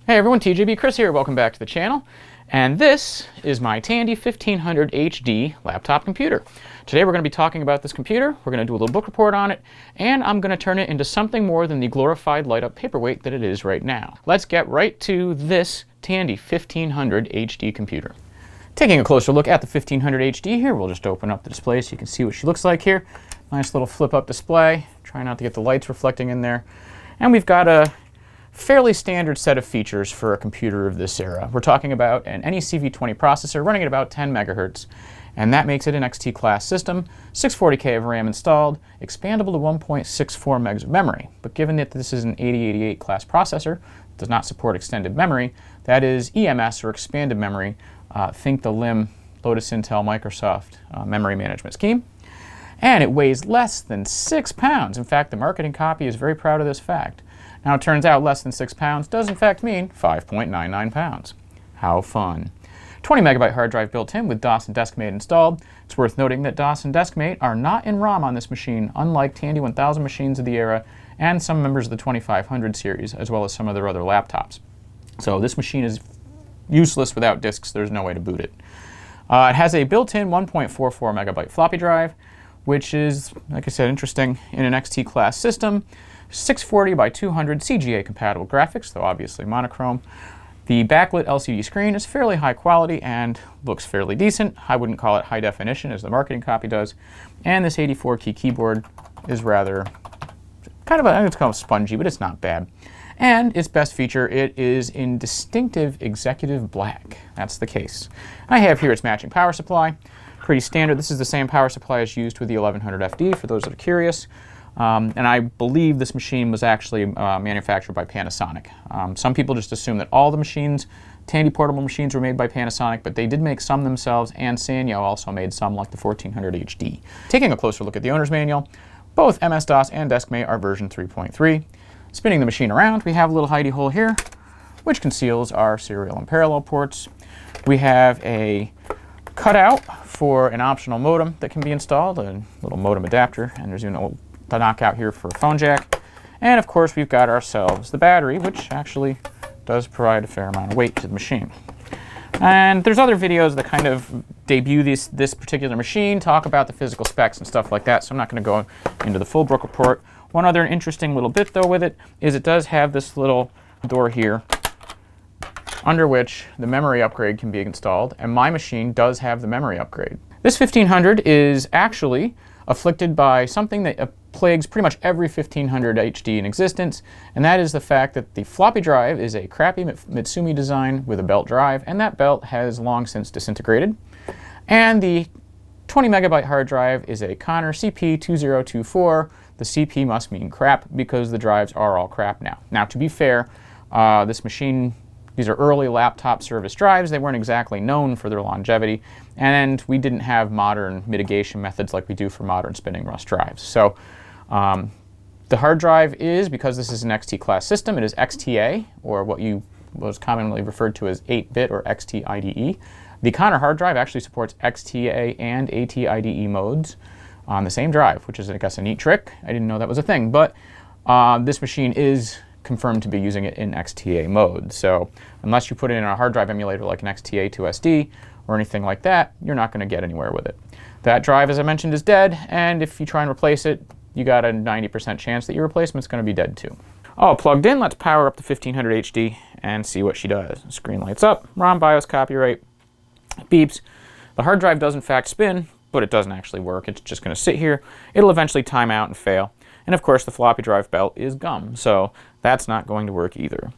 Hey everyone, TJB Chris here, welcome back to the channel. And this is my Tandy 1500 HD laptop computer. Today we're going to be talking about this computer, we're going to do a little book report on it, and I'm going to turn it into something more than the glorified light-up paperweight that it is right now. Let's get right to this Tandy 1500 HD computer. Taking a closer look at the 1500 HD here, we'll just open up the display so you can see what she looks like here. Nice little flip-up display, try not to get the lights reflecting in there. And we've got a fairly standard set of features for a computer of this era. We're talking about an NECV20 processor running at about 10 megahertz, and that makes it an XT class system, 640K of RAM installed, expandable to 1.64 megs of memory. But given that this is an 8088 class processor, does not support extended memory, that is EMS or expanded memory, think the LIM, Lotus Intel Microsoft memory management scheme. And it weighs less than 6 pounds. In fact, the marketing copy is very proud of this fact. Now it turns out less than 6 pounds does in fact mean 5.99 pounds. How fun. 20 megabyte hard drive built in with DOS and DeskMate installed. It's worth noting that DOS and DeskMate are not in ROM on this machine, unlike Tandy 1000 machines of the era and some members of the 2500 series, as well as some of their other laptops. So this machine is useless without disks, there's no way to boot it. It has a built-in 1.44 megabyte floppy drive, which is, like I said, interesting in an XT class system. 640 by 200 CGA compatible graphics, though obviously monochrome. The backlit LCD screen is fairly high quality and looks fairly decent. I wouldn't call it high definition as the marketing copy does. And this 84-key keyboard is rather kind of, I think it's kind of spongy, but it's not bad. And its best feature, it is in distinctive executive black. That's the case. I have here its matching power supply. Pretty standard. This is the same power supply as used with the 1100 FD for those that are curious. And I believe this machine was actually manufactured by Panasonic. Some people just assume that all the machines, Tandy portable machines, were made by Panasonic, but they did make some themselves, and Sanyo also made some, like the 1400 HD. Taking a closer look at the owner's manual, both MS-DOS and DeskMate are version 3.3. Spinning the machine around, we have a little hidey hole here, which conceals our serial and parallel ports. We have a cutout for an optional modem that can be installed, a little modem adapter, and there's the knockout here for a phone jack. And of course we've got ourselves the battery, which actually does provide a fair amount of weight to the machine. And there's other videos that kind of debut this particular machine, talk about the physical specs and stuff like that, so I'm not going to go into the full book report. One other interesting little bit though with it is it does have this little door here under which the memory upgrade can be installed, and my machine does have the memory upgrade. This 1500 is actually afflicted by something that plagues pretty much every 1500 HD in existence, and that is the fact that the floppy drive is a crappy Mitsumi design with a belt drive, and that belt has long since disintegrated. And the 20 megabyte hard drive is a Connor CP2024. The CP must mean crap because the drives are all crap now. Now, to be fair, this machine, these are early laptop service drives. They weren't exactly known for their longevity, and we didn't have modern mitigation methods like we do for modern spinning rust drives. So the hard drive is, because this is an XT class system, it is XTA, or what was commonly referred to as 8-bit or XTIDE. The Connor hard drive actually supports XTA and ATIDE modes on the same drive, which is, I guess, a neat trick. I didn't know that was a thing, but this machine is confirmed to be using it in XTA mode. So unless you put it in a hard drive emulator like an XTA2SD or anything like that, you're not going to get anywhere with it. That drive, as I mentioned, is dead, and if you try and replace it, you got a 90% chance that your replacement's going to be dead too. All plugged in, let's power up the 1500 HD and see what she does. The screen lights up, ROM BIOS copyright, beeps. The hard drive does in fact spin, but it doesn't actually work. It's just going to sit here. It'll eventually time out and fail. And of course the floppy drive belt is gum, so that's not going to work either.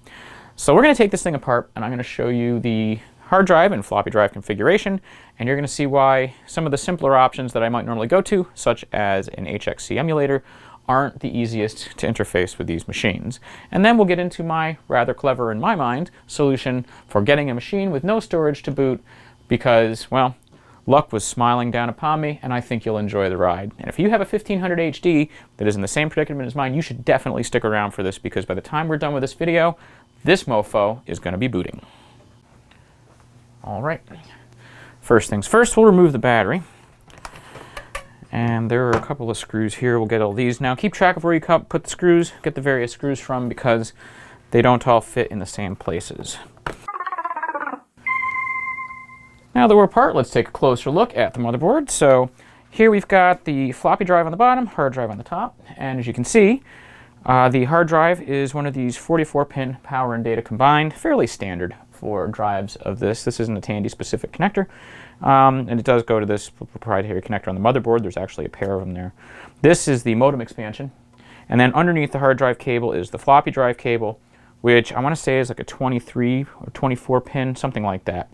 So we're going to take this thing apart, and I'm going to show you the hard drive and floppy drive configuration, and you're going to see why some of the simpler options that I might normally go to, such as an HXC emulator, aren't the easiest to interface with these machines. And then we'll get into my rather clever, in my mind, solution for getting a machine with no storage to boot because, well, luck was smiling down upon me, and I think you'll enjoy the ride. And if you have a 1500 HD that is in the same predicament as mine, you should definitely stick around for this, because by the time we're done with this video, this mofo is going to be booting. All right. First things first, we'll remove the battery. And there are a couple of screws here. We'll get all these. Now keep track of where you put the screws, get the various screws from, because they don't all fit in the same places. Now that we're apart, let's take a closer look at the motherboard. So here we've got the floppy drive on the bottom, hard drive on the top, and as you can see, the hard drive is one of these 44-pin power and data combined, fairly standard for drives of this. This isn't a Tandy specific connector, and it does go to this proprietary connector on the motherboard. There's actually a pair of them there. This is the modem expansion, and then underneath the hard drive cable is the floppy drive cable, which I want to say is like a 23 or 24 pin, something like that.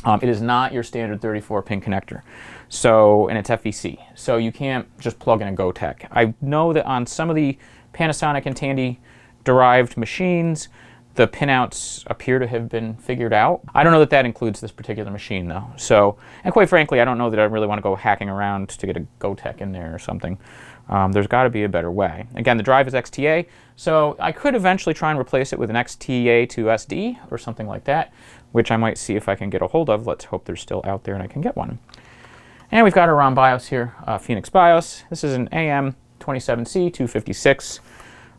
It is not your standard 34-pin connector, so, and it's FEC, so you can't just plug in a GoTech. I know that on some of the Panasonic and Tandy derived machines, the pinouts appear to have been figured out. I don't know that that includes this particular machine though. So, and quite frankly, I don't know that I really want to go hacking around to get a GoTech in there or something. There's got to be a better way. Again, the drive is XTA, so I could eventually try and replace it with an XTA to SD or something like that, which I might see if I can get a hold of. Let's hope they're still out there and I can get one. And we've got our ROM BIOS here, Phoenix BIOS. This is an AM27C256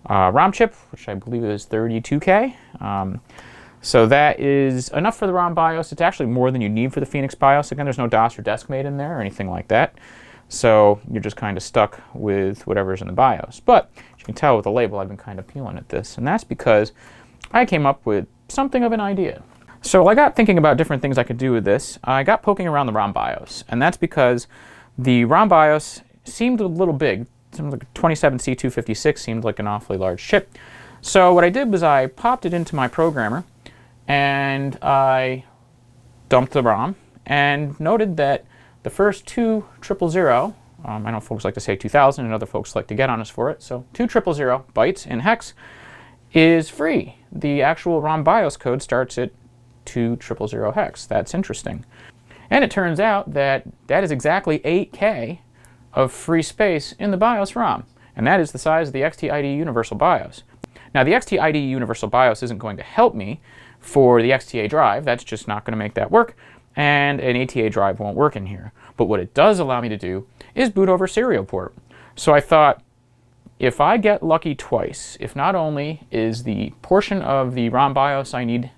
ROM chip, which I believe is 32K. So that is enough for the ROM BIOS. It's actually more than you need for the Phoenix BIOS. Again, there's no DOS or DeskMate in there or anything like that. So you're just kind of stuck with whatever's in the BIOS. But as you can tell with the label, I've been kind of peeling at this. And that's because I came up with something of an idea. So I got thinking about different things I could do with this. I got poking around the ROM BIOS. And that's because the ROM BIOS seemed a little big. Something like 27C256 seemed like an awfully large chip. So what I did was I popped it into my programmer and I dumped the ROM and noted that the first 2000, I know folks like to say 2000 and other folks like to get on us for it, so 2000 bytes in hex is free. The actual ROM BIOS code starts at 2000 hex. That's interesting. And it turns out that that is exactly 8K of free space in the BIOS ROM, and that is the size of the XTIDE Universal BIOS. Now the XTIDE Universal BIOS isn't going to help me for the XTA drive. That's just not going to make that work, and an ATA drive won't work in here. But what it does allow me to do is boot over serial port. So I thought, if I get lucky twice, if not only is the portion of the ROM BIOS I need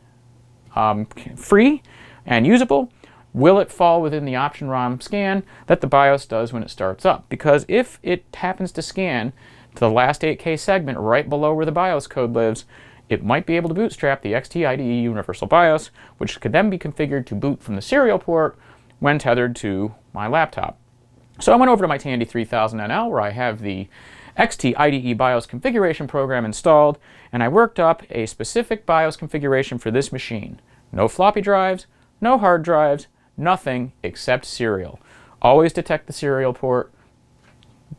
free and usable, will it fall within the option ROM scan that the BIOS does when it starts up? Because if it happens to scan to the last 8K segment right below where the BIOS code lives, it might be able to bootstrap the XTIDE Universal BIOS, which could then be configured to boot from the serial port when tethered to my laptop. So I went over to my Tandy 3000NL where I have the XTIDE BIOS configuration program installed, and I worked up a specific BIOS configuration for this machine. No floppy drives, no hard drives, nothing except serial. Always detect the serial port.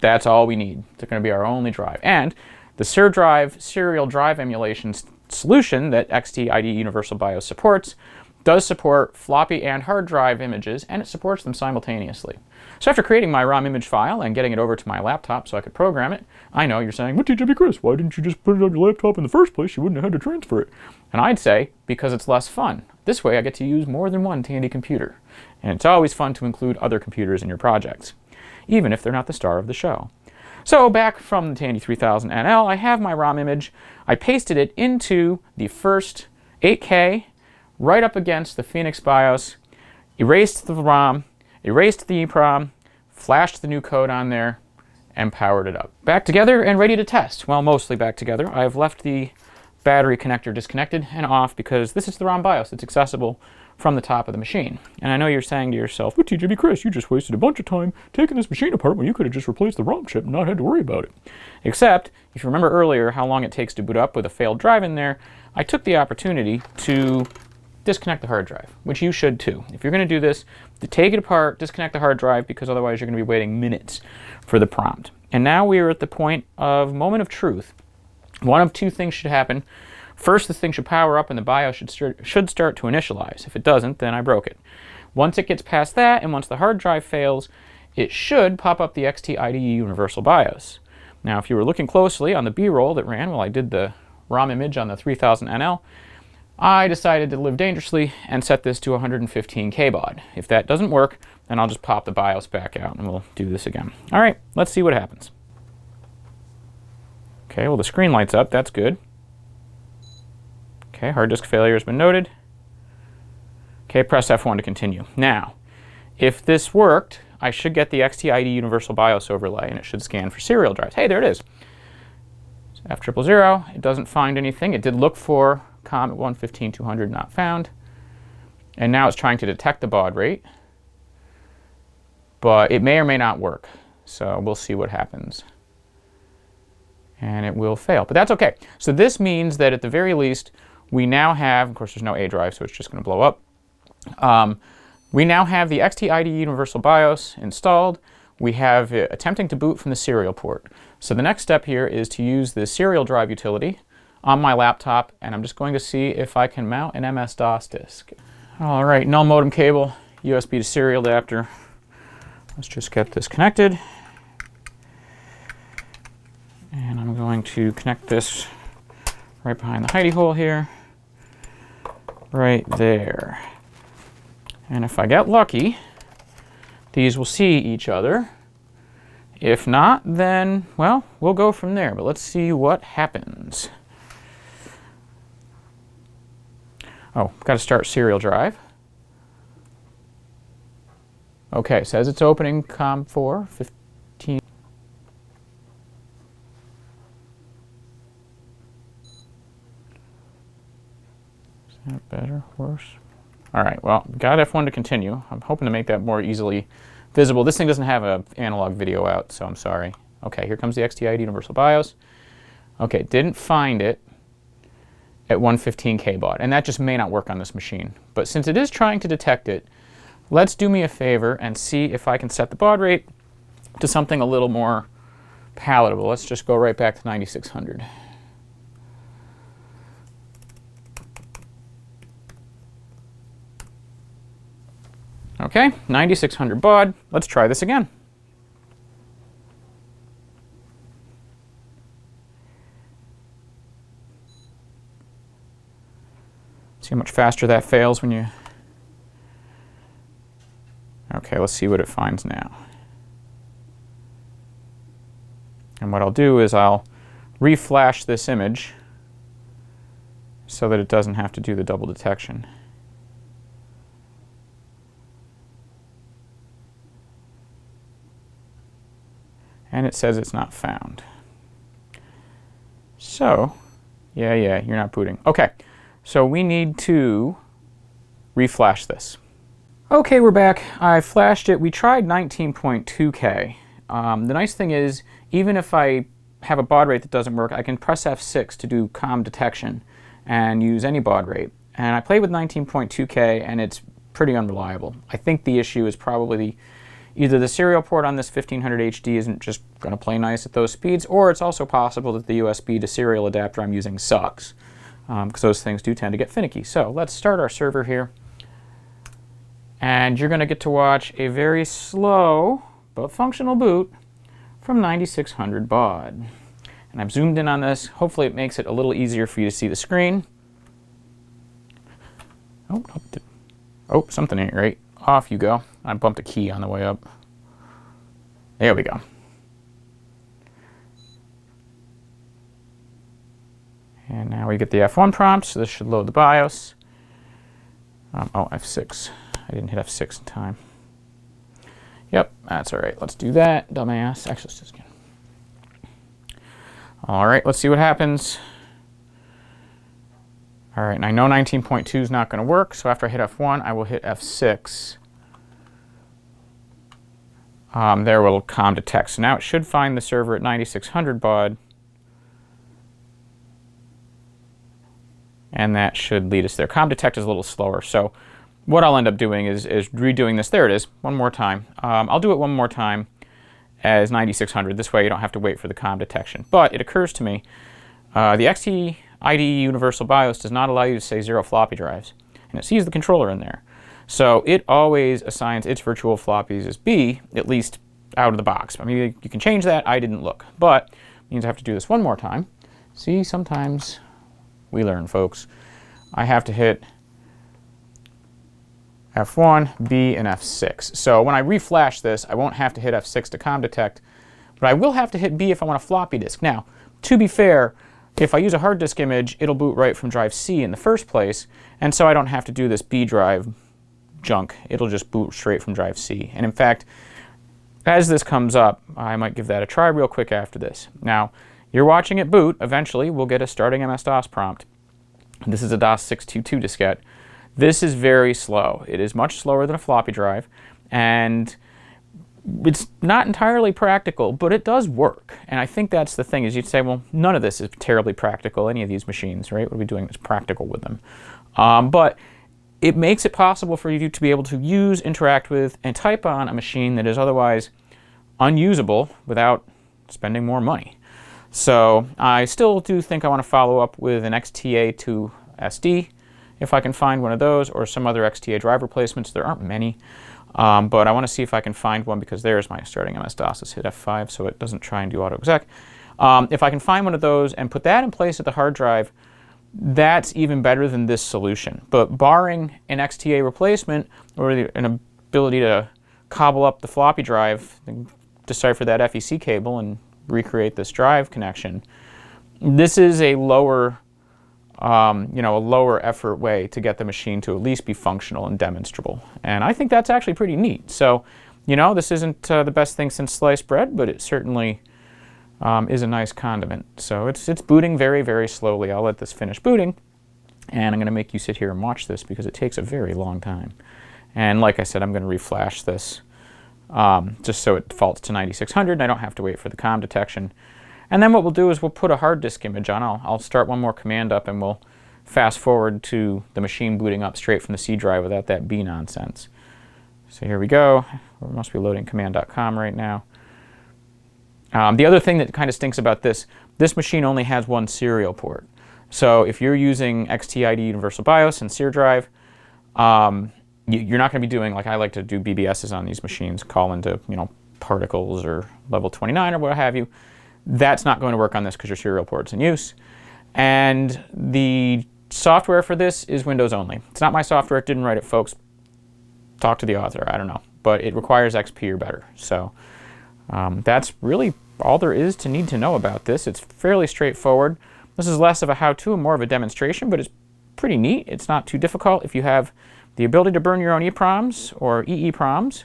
That's all we need. It's going to be our only drive. And the SerDrive serial drive emulation solution that XTIDE Universal BIOS supports does support floppy and hard drive images, and it supports them simultaneously. So after creating my ROM image file and getting it over to my laptop so I could program it, I know you're saying, "What, TJB Chris, why didn't you just put it on your laptop in the first place? You wouldn't have had to transfer it." And I'd say, because it's less fun. This way I get to use more than one Tandy computer. And it's always fun to include other computers in your projects, even if they're not the star of the show. So back from the Tandy 3000NL, I have my ROM image. I pasted it into the first 8K right up against the Phoenix BIOS, erased the ROM, erased the EEPROM, flashed the new code on there, and powered it up. Back together and ready to test. Well, mostly back together. I have left the battery connector disconnected and off because this is the ROM BIOS. It's accessible from the top of the machine. And I know you're saying to yourself, "Well, TJB Chris, you just wasted a bunch of time taking this machine apart when you could have just replaced the ROM chip and not had to worry about it." Except, if you remember earlier how long it takes to boot up with a failed drive in there, I took the opportunity to disconnect the hard drive, which you should too. If you're going to do this, to take it apart, disconnect the hard drive, because otherwise you're going to be waiting minutes for the prompt. And now we are at the point of moment of truth. One of two things should happen. First, the thing should power up and the BIOS should start to initialize. If it doesn't, then I broke it. Once it gets past that, and once the hard drive fails, it should pop up the XTIDE Universal BIOS. Now, if you were looking closely on the B-roll that ran while I did the ROM image on the 3000NL, I decided to live dangerously and set this to 115K baud. If that doesn't work, then I'll just pop the BIOS back out and we'll do this again. All right, let's see what happens. Okay, well, the screen lights up. That's good. Okay, hard disk failure has been noted. Okay, press F1 to continue. Now, if this worked, I should get the XTIDE Universal BIOS overlay, and it should scan for serial drives. Hey, there it is. F000, it doesn't find anything. It did look for COM at 115.200, not found. And now it's trying to detect the baud rate. But it may or may not work. So we'll see what happens. And it will fail. But that's okay. So this means that at the very least, we now have, of course there's no A drive, so it's just going to blow up. We now have the XTIDE Universal BIOS installed. We have it attempting to boot from the serial port. So the next step here is to use the serial drive utility on my laptop, and I'm just going to see if I can mount an MS-DOS disk. All right, null modem cable, USB to serial adapter. Let's just get this connected. And I'm going to connect this right behind the hidey hole here. Right there. And if I get lucky, these will see each other. If not, then, well, we'll go from there. But let's see what happens. Oh, got to start serial drive. Okay, it says it's opening COM4, 15. Is that better, worse? All right, well, got F1 to continue. I'm hoping to make that more easily visible. This thing doesn't have an analog video out, so I'm sorry. Okay, here comes the XTIDE Universal BIOS. Okay, didn't find it at 115K baud, and that just may not work on this machine. But since it is trying to detect it, let's do me a favor and see if I can set the baud rate to something a little more palatable. Let's just go right back to 9600. Okay, 9600 baud. Let's try this again. See how much faster that fails when you... Okay, let's see what it finds now. And what I'll do is I'll reflash this image so that it doesn't have to do the double detection. And it says it's not found. So, yeah, you're not booting. Okay, so we need to reflash this. Okay, we're back. I flashed it. We tried 19.2K. The nice thing is, even if I have a baud rate that doesn't work, I can press F6 to do COM detection and use any baud rate. And I played with 19.2K, and it's pretty unreliable. I think the issue is probably either the serial port on this 1500 HD isn't just going to play nice at those speeds, or it's also possible that the USB to serial adapter I'm using sucks, because those things do tend to get finicky. So let's start our server here. And you're going to get to watch a very slow but functional boot from 9600 baud. And I've zoomed in on this. Hopefully it makes it a little easier for you to see the screen. Oh, something ain't right. Off you go. I bumped a key on the way up. There we go. And now we get the F1 prompt, so this should load the BIOS. Oh, F6. I didn't hit F6 in time. Yep, that's all right. Let's do that, dumbass. Actually, let's just again. All right, let's see what happens. All right, and I know 19.2 is not going to work, so after I hit F1, I will hit F6. There will COM detect. So now it should find the server at 9600 baud. And that should lead us there. COM detect is a little slower, so what I'll end up doing is redoing this. There it is, one more time. I'll do it one more time as 9600. This way you don't have to wait for the COM detection. But it occurs to me, the XTIDE Universal BIOS does not allow you to say 0 floppy drives. And it sees the controller in there. So it always assigns its virtual floppies as B, at least out of the box. I mean, you can change that. I didn't look. But it means I have to do this one more time. See, sometimes we learn, folks. I have to hit F1, B, and F6. So when I reflash this, I won't have to hit F6 to COM detect, but I will have to hit B if I want a floppy disk. Now, to be fair, if I use a hard disk image, it'll boot right from drive C in the first place, and so I don't have to do this B drive junk. It'll just boot straight from drive C. And in fact, as this comes up, I might give that a try real quick after this. Now, you're watching it boot. Eventually, we'll get a starting MS-DOS prompt. This is a DOS 622 diskette. This is very slow. It is much slower than a floppy drive, and it's not entirely practical, but it does work. And I think that's the thing, is you'd say, well, none of this is terribly practical, any of these machines, right? What are we doing that's practical with them? But it makes it possible for you to be able to use, interact with, and type on a machine that is otherwise unusable without spending more money. So I still do think I want to follow up with an XTA to SD, if I can find one of those, or some other XTA drive replacements. There aren't many, but I want to see if I can find one, because there's my starting MS-DOS. Let's hit F5 so it doesn't try and do auto-exec. If I can find one of those and put that in place at the hard drive, that's even better than this solution. But barring an XTA replacement or an ability to cobble up the floppy drive, decipher that FEC cable, and recreate this drive connection, this is a lower, a lower effort way to get the machine to at least be functional and demonstrable. And I think that's actually pretty neat. So, this isn't the best thing since sliced bread, but it certainly is a nice condiment. So it's booting very, very slowly. I'll let this finish booting, and I'm going to make you sit here and watch this because it takes a very long time. And like I said, I'm going to reflash this just so it defaults to 9600 and I don't have to wait for the COM detection. And then what we'll do is we'll put a hard disk image on. I'll start one more command up, and we'll fast forward to the machine booting up straight from the C drive without that B nonsense. So here we go. We must be loading command.com right now. The other thing that kind of stinks about this machine only has one serial port. So if you're using XTIDE Universal BIOS and SerDrive, you're not going to be doing, like I like to do BBSs on these machines, call into particles or level 29 or what have you. That's not going to work on this because your serial port's in use. And the software for this is Windows only. It's not my software. It didn't write it, folks. Talk to the author. I don't know. But it requires XP or better. So that's really all there is to need to know about this. It's fairly straightforward. This is less of a how-to and more of a demonstration, but it's pretty neat. It's not too difficult. If you have the ability to burn your own EPROMs or EEPROMs,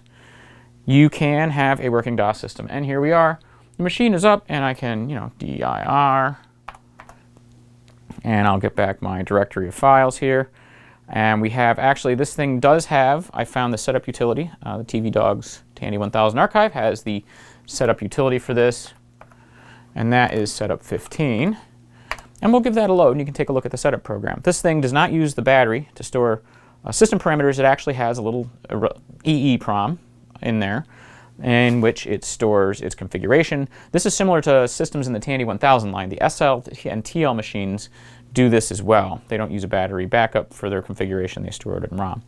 you can have a working DOS system. And here we are. The machine is up, and I can, dir, and I'll get back my directory of files here. And we have, actually, this thing does have, I found the setup utility. The TV Dog's Tandy 1000 archive has the setup utility for this, and that is setup 15. And we'll give that a load, and you can take a look at the setup program. This thing does not use the battery to store system parameters. It actually has a little EEPROM in there in which it stores its configuration. This is similar to systems in the Tandy 1000 line. The SL and TL machines do this as well. They don't use a battery backup for their configuration. They store it in ROM.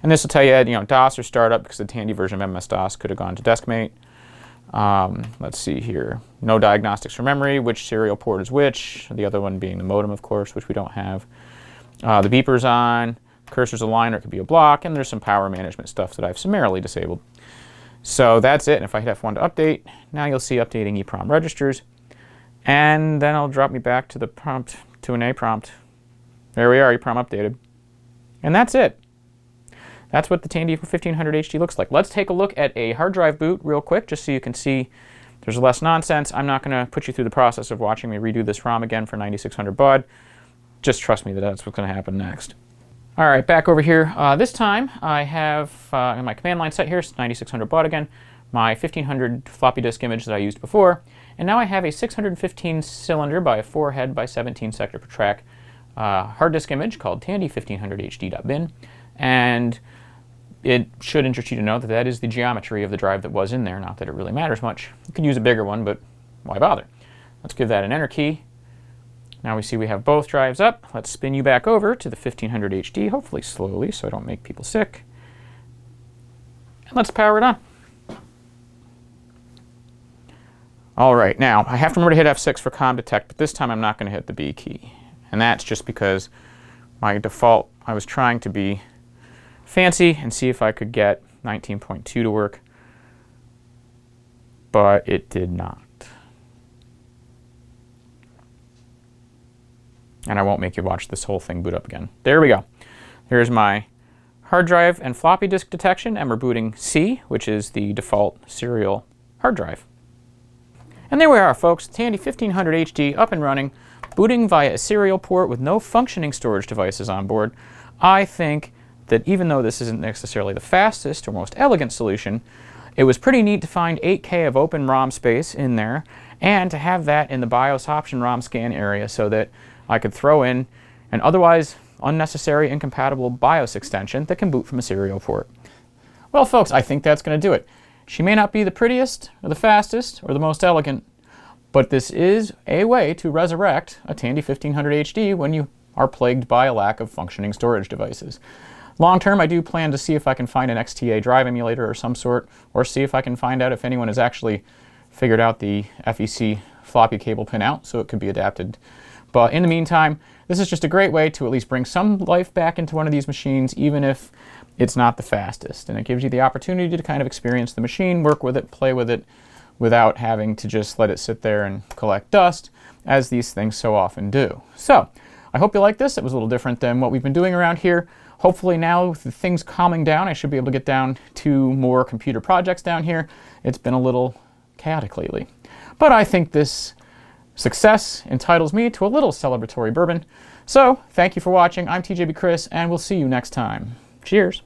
And this will tell you, DOS or startup, because the Tandy version of MS-DOS could have gone to deskmate. Let's see here. No diagnostics for memory, which serial port is which, the other one being the modem, of course, which we don't have. The beeper's on, cursor's a line or it could be a block, and there's some power management stuff that I've summarily disabled. So that's it. And if I hit F1 to update, now you'll see updating EEPROM registers. And then it'll drop me back to the prompt, to an A prompt. There we are, EEPROM updated. And that's it. That's what the Tandy 1500 HD looks like. Let's take a look at a hard drive boot real quick, just so you can see there's less nonsense. I'm not going to put you through the process of watching me redo this ROM again for 9600 baud. Just trust me that that's what's going to happen next. All right, back over here. This time I have in my command line set here, it's 9600 baud again, my 1500 floppy disk image that I used before, and now I have a 615 cylinder by 4 head by 17 sector per track hard disk image called Tandy 1500hd.bin, and it should interest you to know that that is the geometry of the drive that was in there, not that it really matters much. You could use a bigger one, but why bother? Let's give that an enter key. Now we see we have both drives up. Let's spin you back over to the 1500 HD, hopefully slowly so I don't make people sick. And let's power it on. All right, now I have to remember to hit F6 for COM detect, but this time I'm not going to hit the B key. And that's just because my default, I was trying to be fancy and see if I could get 19.2 to work, but it did not. And I won't make you watch this whole thing boot up again. There we go. Here's my hard drive and floppy disk detection, and we're booting C, which is the default serial hard drive. And there we are, folks. Tandy 1500 HD up and running, booting via a serial port with no functioning storage devices on board. I think that even though this isn't necessarily the fastest or most elegant solution, it was pretty neat to find 8K of open ROM space in there, and to have that in the BIOS option ROM scan area so that I could throw in an otherwise unnecessary incompatible BIOS extension that can boot from a serial port. Well, folks, I think that's going to do it. She may not be the prettiest or the fastest or the most elegant, but this is a way to resurrect a Tandy 1500 HD when you are plagued by a lack of functioning storage devices. Long term, I do plan to see if I can find an XTIDE emulator or some sort, or see if I can find out if anyone has actually figured out the FEC floppy cable pin out so it could be adapted. But in the meantime, this is just a great way to at least bring some life back into one of these machines, even if it's not the fastest. And it gives you the opportunity to kind of experience the machine, work with it, play with it, without having to just let it sit there and collect dust, as these things so often do. So, I hope you like this. It was a little different than what we've been doing around here. Hopefully now, with things calming down, I should be able to get down to more computer projects down here. It's been a little chaotic lately. But I think this success entitles me to a little celebratory bourbon. So, thank you for watching. I'm TJB Chris, and we'll see you next time. Cheers!